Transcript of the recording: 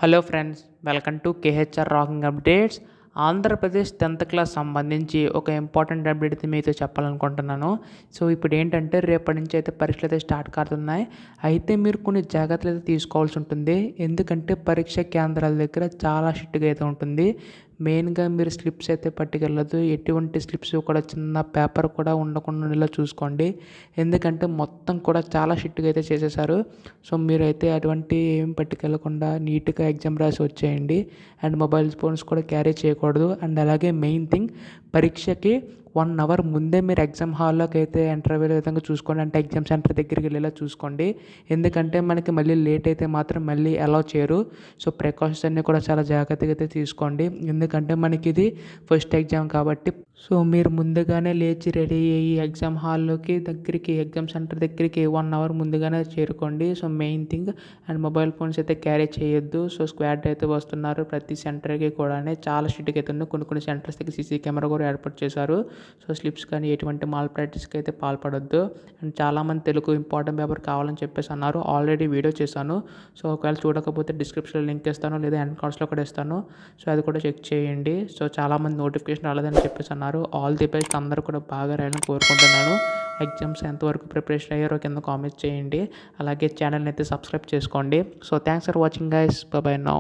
Hello friends, welcome to KHR rocking updates. Andhra Pradesh 10th class సంబంధించి ఒక important update అయితే మీతో చెప్పాలనుకుంటున్నాను. సో ఇప్పుడు ఏంటంటే రేపటి నుంచి అయితే పరీక్షలు అయితే స్టార్ట్ కాతున్నాయి. అయితే మీరు కొన్ని జాగ్రత్తలు అయితే తీసుకోవాల్సి ఉంటుంది. ఎందుకంటే పరీక్ష కేంద్రాల దగ్గర చాలా స్ట్రిక్ట్గా అయితే ఉంటుంది. మెయిన్గా మీరు స్లిప్స్ అయితే పట్టుకెళ్ళదు. ఎటువంటి స్లిప్స్ కూడా చిన్న పేపర్ కూడా ఉండకుండా ఉండేలా చూసుకోండి. ఎందుకంటే మొత్తం కూడా చాలా స్ట్రిక్ట్గా అయితే చేసేసారు. సో మీరైతే అటువంటి ఏం పట్టుకెళ్ళకుండా నీట్గా ఎగ్జామ్ రాసి వచ్చేయండి. అండ్ మొబైల్ ఫోన్స్ కూడా క్యారీ చేయకూడదు. అండ్ అలాగే మెయిన్ థింగ్, పరీక్షకి 1 అవర్ ముందే మీరు ఎగ్జామ్ హాల్లోకి అయితే ఎంటర్ అయ్యే విధంగా చూసుకోండి. అంటే ఎగ్జామ్ సెంటర్ దగ్గరికి వెళ్ళేలా చూసుకోండి. ఎందుకంటే మనకి మళ్ళీ లేట్ అయితే మాత్రం మళ్ళీ అలౌ చేయరు. సో ప్రికాషన్స్ అన్నీ కూడా చాలా జాగ్రత్తగా అయితే తీసుకోండి. ఎందుకంటే మనకి ఇది ఫస్ట్ ఎగ్జామ్ కాబట్టి. సో మీరు ముందుగానే లేచి రెడీ అయ్యి ఎగ్జామ్ హాల్లోకి ఎగ్జామ్ సెంటర్ దగ్గరికి 1 అవర్ ముందుగానే చేరుకోండి. So main thing, and mobile phones అయితే క్యారీ చేయొద్దు. సో స్క్వాడ్ అయితే వస్తున్నారు ప్రతి సెంటర్కి కూడా. చాలా స్ట్రిక్ట్గా అయితే ఉన్నాయి. కొన్ని సెంటర్స్ దగ్గర సీసీ కెమెరా కూడా ఏర్పాటు చేశారు. సో స్లిప్స్ కానీ ఎటువంటి మాల్ ప్రాక్టీస్కి అయితే పాల్పడొద్దు. అండ్ చాలామంది తెలుగు ఇంపార్టెంట్ పేపర్ కావాలని చెప్పేసి అన్నారు. ఆల్రెడీ వీడియో చేశాను. సో ఒకవేళ చూడకపోతే డిస్క్రిప్షన్లో లింక్ ఇస్తాను, లేదా ఎండ్ కార్డ్స్లో కూడా ఇస్తాను. సో అది కూడా చెక్ చేయండి. సో చాలామంది నోటిఫికేషన్ రాలేదని చెప్పేసి అన్నారు. ఆల్ ది బెస్ట్, అందరూ కూడా బాగా రాయాలని కోరుకుంటున్నాను. ఎగ్జామ్స్ ఎంతవరకు ప్రిపరేషన్ అయ్యారో కింద కామెంట్స్ చేయండి. అలాగే ఛానల్ని అయితే సబ్స్క్రైబ్ చేసుకోండి. So thanks for watching guys. By by now.